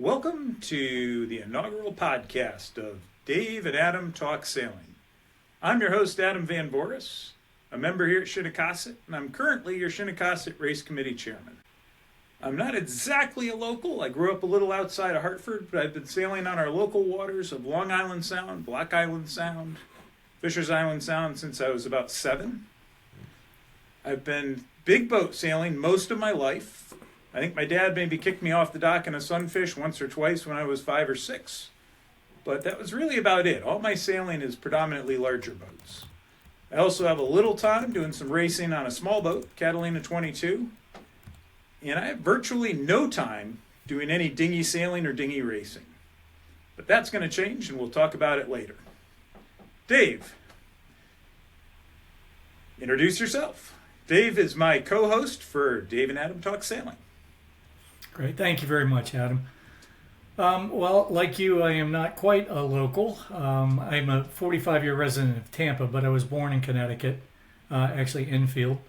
Welcome to the inaugural podcast of Dave and Adam Talk Sailing. I'm your host, Adam Van Boris, a member here at Shinnecossett, and I'm currently your Shinnecossett Race Committee Chairman. I'm not exactly a local. I grew up a little outside of Hartford, but I've been sailing on our local waters of Long Island Sound, Block Island Sound, Fisher's Island Sound since I was about 7. I've been big boat sailing most of my life. I think my dad maybe kicked me off the dock in a Sunfish once or twice when I was 5 or 6. But that was really about it. All my sailing is predominantly larger boats. I also have a little time doing some racing on a small boat, Catalina 22. And I have virtually no time doing any dinghy sailing or dinghy racing. But that's going to change, and we'll talk about it later. Dave, introduce yourself. Dave is my co-host for Dave and Adam Talk Sailing. Great. Thank you very much, Adam. Well, like you, I am not quite a local. I'm a 45-year resident of Tampa, but I was born in Connecticut, actually Enfield.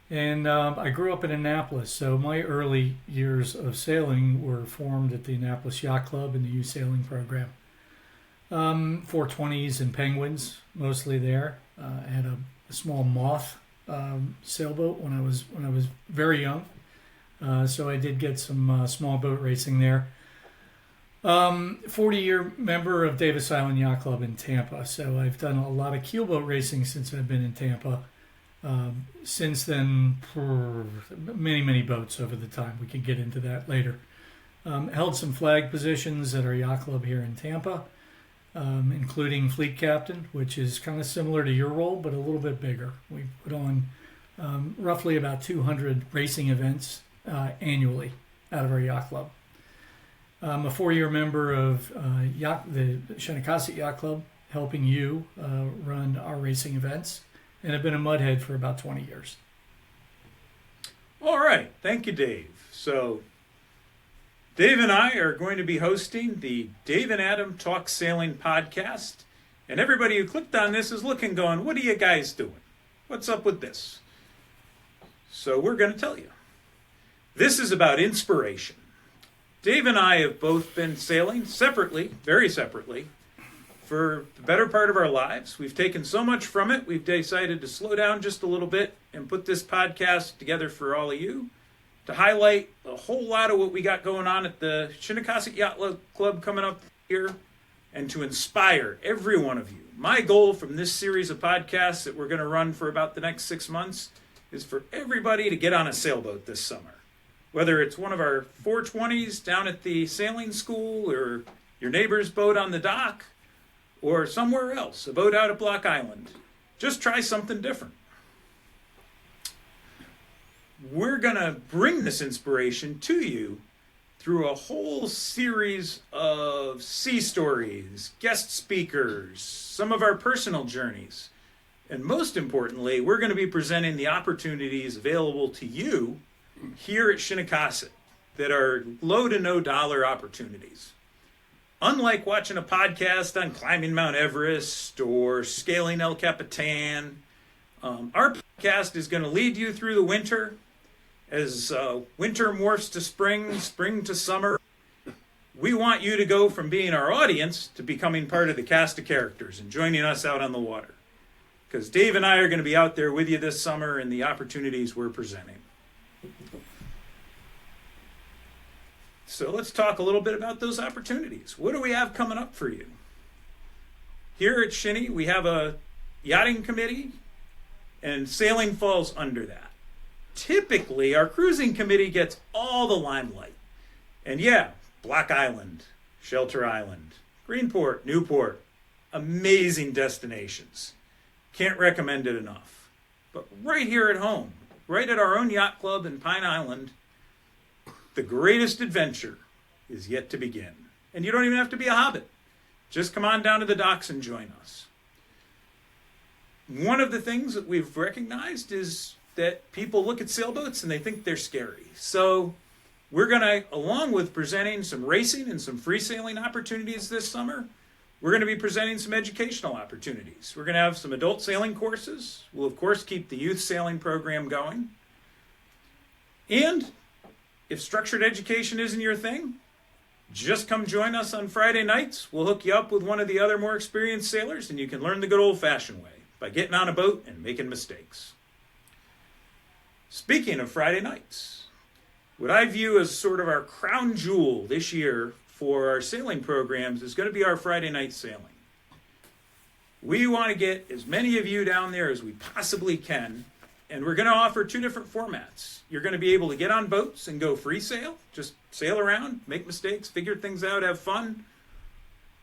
And I grew up in Annapolis, so my early years of sailing were formed at the Annapolis Yacht Club and the youth sailing program. 420s and Penguins, mostly there. I had a small Moth sailboat when I was very young. So I did get some small boat racing there. 40-year member of Davis Island Yacht Club in Tampa. So I've done a lot of keelboat racing since I've been in Tampa. Since then, for many boats over the time. We can get into that later. Held some flag positions at our yacht club here in Tampa, including fleet captain, which is kind of similar to your role, but a little bit bigger. We put on roughly about 200 racing events annually out of our yacht club. I'm a 4-year member of the Shinnecossett Yacht Club, helping you run our racing events, and have been a mudhead for about 20 years. All right. Thank you, Dave. So Dave and I are going to be hosting the Dave and Adam Talk Sailing podcast, and everybody who clicked on this is looking going, what are you guys doing? What's up with this? So we're going to tell you. This is about inspiration. Dave and I have both been sailing separately, very separately, for the better part of our lives. We've taken so much from it, we've decided to slow down just a little bit and put this podcast together for all of you to highlight a whole lot of what we got going on at the Shinnecossett Yacht Club coming up here and to inspire every one of you. My goal from this series of podcasts that we're going to run for about the next 6 months is for everybody to get on a sailboat this summer. Whether it's one of our 420s down at the sailing school or your neighbor's boat on the dock or somewhere else, a boat out at Block Island. Just try something different. We're going to bring this inspiration to you through a whole series of sea stories, guest speakers, some of our personal journeys. And most importantly, we're going to be presenting the opportunities available to you here at Shinnecossett that are low to no dollar opportunities. Unlike watching a podcast on climbing Mount Everest or scaling El Capitan, our podcast is going to lead you through the winter as winter morphs to spring, spring to summer. We want you to go from being our audience to becoming part of the cast of characters and joining us out on the water. Because Dave and I are going to be out there with you this summer in the opportunities we're presenting. So let's talk a little bit about those opportunities. What do we have coming up for you? Here at Shinny, we have a yachting committee, and sailing falls under that. Typically, our cruising committee gets all the limelight. And yeah, Block Island, Shelter Island, Greenport, Newport, amazing destinations. Can't recommend it enough. But right here at home, right at our own yacht club in Pine Island, the greatest adventure is yet to begin. And you don't even have to be a hobbit. Just come on down to the docks and join us. One of the things that we've recognized is that people look at sailboats and they think they're scary. So we're going to, along with presenting some racing and some free sailing opportunities this summer, we're going to be presenting some educational opportunities. We're going to have some adult sailing courses. We'll, of course, keep the youth sailing program going. And if structured education isn't your thing, Just come join us on Friday nights. We'll hook you up with one of the other more experienced sailors, and you can learn the good old-fashioned way by getting on a boat and making mistakes. Speaking of Friday nights, what I view as sort of our crown jewel this year for our sailing programs is going to be our Friday night sailing. We want to get as many of you down there as we possibly can, and we're going to offer 2 different formats. You're going to be able to get on boats and go free sail, just sail around, make mistakes, figure things out, have fun.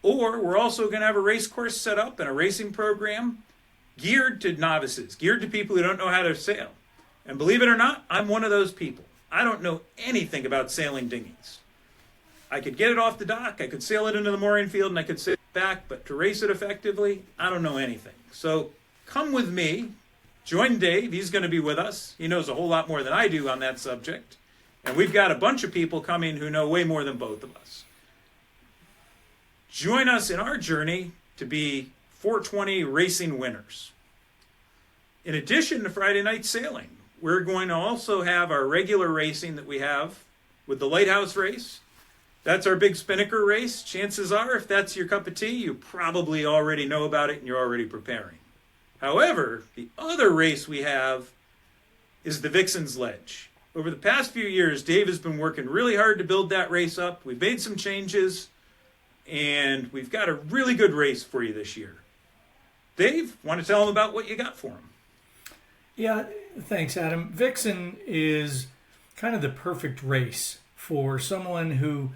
Or we're also going to have a race course set up and a racing program geared to novices, geared to people who don't know how to sail. And believe it or not, I'm one of those people. I don't know anything about sailing dinghies. I could get it off the dock, I could sail it into the mooring field, and I could sail it back, but to race it effectively, I don't know anything. So come with me, join Dave, he's going to be with us. He knows a whole lot more than I do on that subject. And we've got a bunch of people coming who know way more than both of us. Join us in our journey to be 420 racing winners. In addition to Friday night sailing, we're going to also have our regular racing that we have with the Lighthouse Race. That's our big Spinnaker race. Chances are, if that's your cup of tea, you probably already know about it and you're already preparing. However, the other race we have is the Vixen's Ledge. Over the past few years, Dave has been working really hard to build that race up. We've made some changes, and we've got a really good race for you this year. Dave, want to tell them about what you got for them? Yeah, thanks, Adam. Vixen is kind of the perfect race for someone who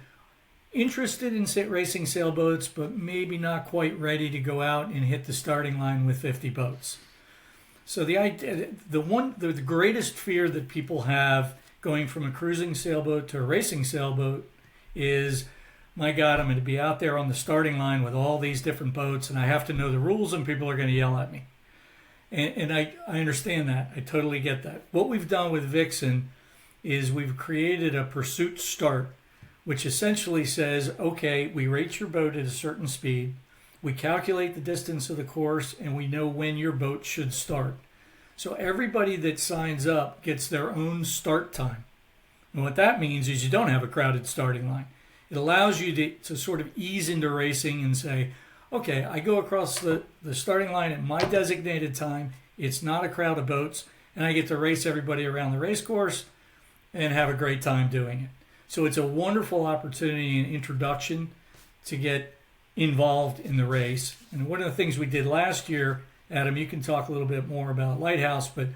interested in racing sailboats, but maybe not quite ready to go out and hit the starting line with 50 boats. So the greatest fear that people have going from a cruising sailboat to a racing sailboat is, my God, I'm going to be out there on the starting line with all these different boats, and I have to know the rules, and people are going to yell at me. And I understand that. I totally get that. What we've done with Vixen is we've created a pursuit start, which essentially says, okay, we rate your boat at a certain speed, we calculate the distance of the course, and we know when your boat should start. So everybody that signs up gets their own start time. And what that means is you don't have a crowded starting line. It allows you to sort of ease into racing and say, okay, I go across the starting line at my designated time, it's not a crowd of boats, and I get to race everybody around the race course and have a great time doing it. So it's a wonderful opportunity and introduction to get involved in the race. And one of the things we did last year, Adam, you can talk a little bit more about Lighthouse, but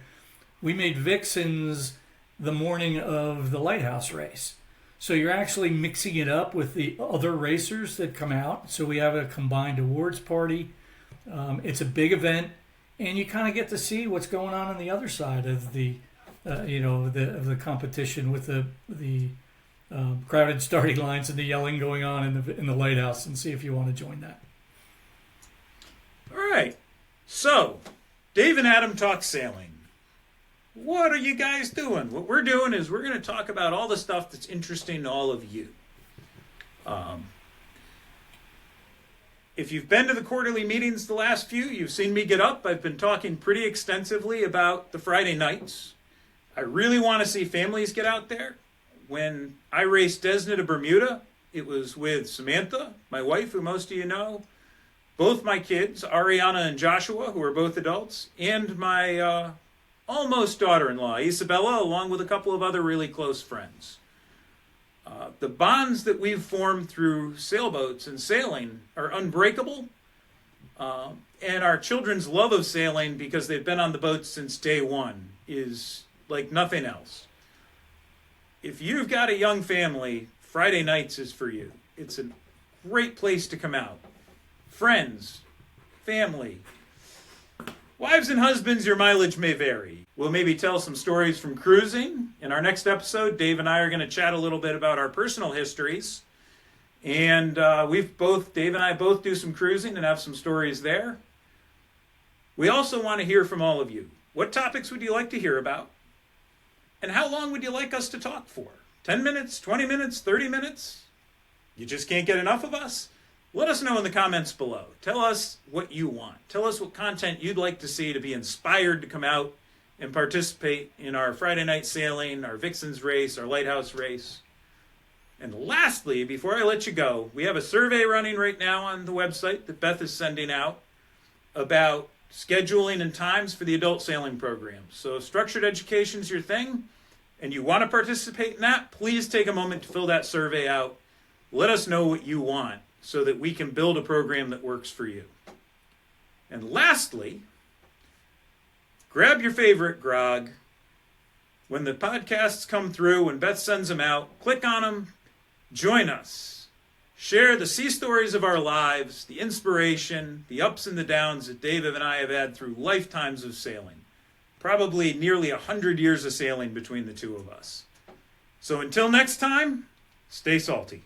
we made Vixens the morning of the Lighthouse race. So you're actually mixing it up with the other racers that come out. So we have a combined awards party. It's a big event, and you kind of get to see what's going on the other side of the competition with the crowded starting lines and the yelling going on in the Lighthouse, and see if you want to join that. All right. So, Dave and Adam talk sailing. What are you guys doing? What we're doing is we're going to talk about all the stuff that's interesting to all of you. If you've been to the quarterly meetings the last few, you've seen me get up. I've been talking pretty extensively about the Friday nights. I really want to see families get out there. When I raced Desna to Bermuda, it was with Samantha, my wife, who most of you know, both my kids, Ariana and Joshua, who are both adults, and my almost daughter-in-law, Isabella, along with a couple of other really close friends. The bonds that we've formed through sailboats and sailing are unbreakable, and our children's love of sailing, because they've been on the boat since day one, is like nothing else. If you've got a young family, Friday nights is for you. It's a great place to come out. Friends, family, wives and husbands, your mileage may vary. We'll maybe tell some stories from cruising. In our next episode, Dave and I are going to chat a little bit about our personal histories. And Dave and I both do some cruising and have some stories there. We also want to hear from all of you. What topics would you like to hear about? And how long would you like us to talk for? 10 minutes, 20 minutes, 30 minutes? You just can't get enough of us? Let us know in the comments below. Tell us what you want. Tell us what content you'd like to see to be inspired to come out and participate in our Friday night sailing, our Vixen's race, our Lighthouse race. And lastly, before I let you go, we have a survey running right now on the website that Beth is sending out about scheduling and times for the adult sailing program. So if structured education is your thing and you want to participate in that, please take a moment to fill that survey out. Let us know what you want so that we can build a program that works for you. And lastly, grab your favorite grog. When the podcasts come through, when Beth sends them out, click on them, join us. Share the sea stories of our lives, the inspiration, the ups and the downs that David and I have had through lifetimes of sailing. Probably nearly 100 years of sailing between the two of us. So until next time, stay salty.